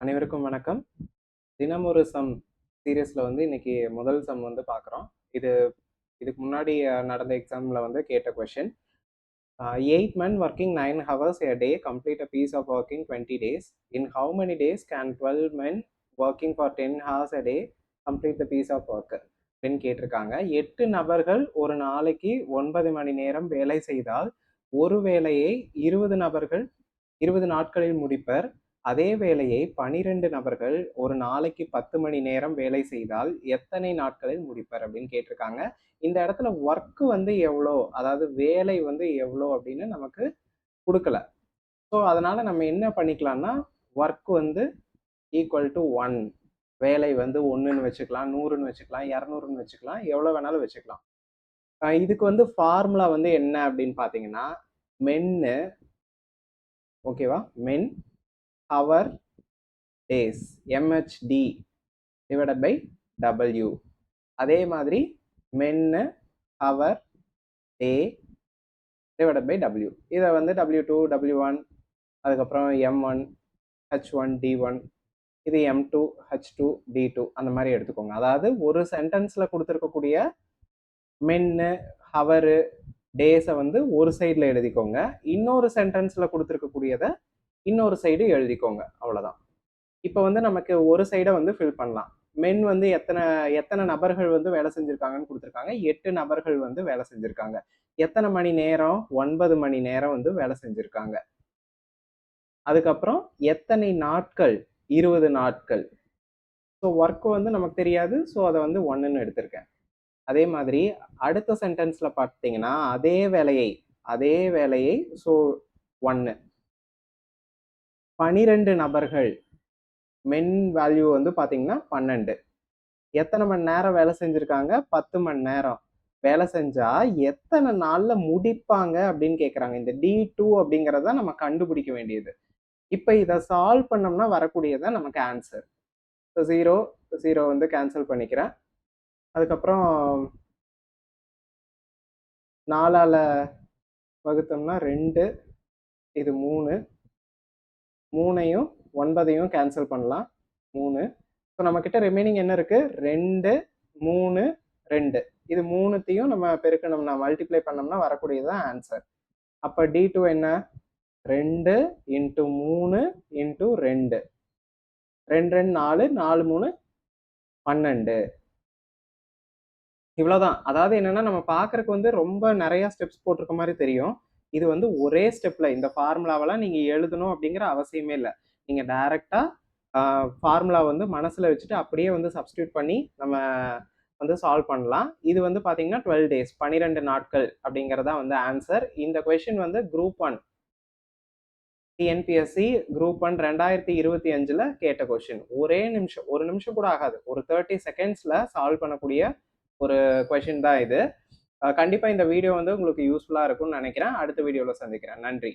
அனைவருக்கும் வணக்கம். தினம் ஒரு சம் சீரியஸ்ல இன்னைக்கு முதல் சம் பார்க்குறோம். இது இதுக்கு முன்னாடி நடந்த எக்ஸாம்ல கேட்ட question. 8 men working 9 hours a day complete a piece of work in 20 days. In how many days can 12 men working for 10 hours a day complete the piece of work? அப்படின்னு கேட்டிருக்காங்க. 8 நபர்கள் ஒரு நாளைக்கு 9 மணி நேரம் வேலை செய்தால் ஒரு வேலையை 20 நபர்கள் 20 நாட்களில் முடிப்பர். அதே வேலையை 12 நபர்கள் ஒரு நாளைக்கு 10 மணி நேரம் வேலை செய்தால் எத்தனை நாட்களில் முடிப்பர் அப்படின்னு கேட்டிருக்காங்க. இந்த இடத்துல ஒர்க் எவ்வளோ, அதாவது வேலை எவ்வளோ அப்படின்னு நமக்கு கொடுக்கல. ஸோ அதனால நம்ம என்ன பண்ணிக்கலாம்னா, ஒர்க் ஈக்குவல் டு 1, வேலை 1ன்னு வச்சுக்கலாம், 100ன்னு வச்சுக்கலாம், 200ன்னு வச்சுக்கலாம், எவ்வளோ வேணாலும் வச்சுக்கலாம். இதுக்கு ஃபார்முலா என்ன அப்படின்னு பார்த்தீங்கன்னா, மென்னு ஓகேவா, man hour days MHD divided by W. அதே மாதிரி man hour day divided by W. இதை W2 W1 அதுக்கப்புறம் M1 H1 D1 இது M2 H2 D2 அந்த மாதிரி எடுத்துக்கோங்க. அதாவது ஒரு சென்டென்ஸ்ல கொடுத்துருக்கக்கூடிய மென்னு ஹவரு டேஸை ஒரு சைடில் எழுதிக்கோங்க, இன்னொரு சென்டென்ஸ்ல கொடுத்துருக்கக்கூடியதை இன்னொரு சைடு எழுதிக்கோங்க, அவ்வளோதான். இப்போ நமக்கு ஒரு சைடை ஃபில் பண்ணலாம். மென் எத்தனை நபர்கள் வேலை செஞ்சுருக்காங்கன்னு கொடுத்துருக்காங்க. 8 நபர்கள் வேலை செஞ்சுருக்காங்க. எத்தனை மணி நேரம்? 9 மணி நேரம் வேலை செஞ்சுருக்காங்க. அதுக்கப்புறம் எத்தனை நாட்கள்? 20 நாட்கள். ஸோ ஒர்க் நமக்கு தெரியாது, ஸோ அதை 1ன்னு எடுத்திருக்கேன். அதே மாதிரி அடுத்த சென்டென்ஸ்ல பார்த்தீங்கன்னா அதே வேலையை ஸோ 1. 12 நபர்கள், மென் வேல்யூ பார்த்தீங்கன்னா 12. எத்தனை மணி நேரம் வேலை செஞ்சுருக்காங்க? 10 மணி நேரம். வேலை செஞ்சா எத்தனை நாள்ல முடிப்பாங்க அப்படின்னு கேட்குறாங்க. இந்த D2 அப்படிங்கிறத நம்ம கண்டுபிடிக்க வேண்டியது. இப்போ இதை சால்வ் பண்ணோம்னா வரக்கூடியதான் நமக்கு ஆன்சர். ஸோ 0 கேன்சல் பண்ணிக்கிறேன். அதுக்கப்புறம் 4ஆல் வகுத்தோம்னா 2, இது 3, 3ஐயும் 9ஐயும் கேன்சல் பண்ணலாம், 3. ஸோ நம்மக்கிட்ட ரிமைனிங் என்ன இருக்கு? 2 3 2. இது 3த்தையும் நம்ம பெருக்கணும்னா மல்டிப்ளை பண்ணோம்னா வரக்கூடியதான் ஆன்சர். அப்போ D2 என்ன? 2 × 3 × 2. 2 2 4, 4 3 12. இவ்வளோதான். அதாவது என்னன்னா, நம்ம பார்க்கறதுக்கு ரொம்ப நிறைய ஸ்டெப்ஸ் போட்டிருக்க மாதிரி தெரியும். இது ஒரே ஸ்டெப்ல இந்த ஃபார்முலாவெல்லாம் நீங்க எழுதணும் அப்படிங்கிற அவசியமே இல்லை. நீங்க டைரக்டா ஃபார்முலா மனசுல வச்சுட்டு அப்படியே சப்ஸ்டியூட் பண்ணி நம்ம சால்வ் பண்ணலாம். இது பாத்தீங்கன்னா 12 டேஸ், 12 நாட்கள் அப்படிங்கறதா ஆன்சர். இந்த கொஸ்டின் குரூப் 1 TNPSC குரூப் 1 2025ல கேட்ட கொஸ்டின். ஒரு நிமிஷம் கூட ஆகாது, ஒரு 30 செகண்ட்ஸ்ல சால்வ் பண்ணக்கூடிய ஒரு கொஸ்டின் தான் இது. கண்டிப்பா இந்த வீடியோ உங்களுக்கு யூஸ்ஃபுல்லா இருக்கும்னு நினைக்கிறேன். அடுத்த வீடியோல சந்திக்கிறேன். நன்றி.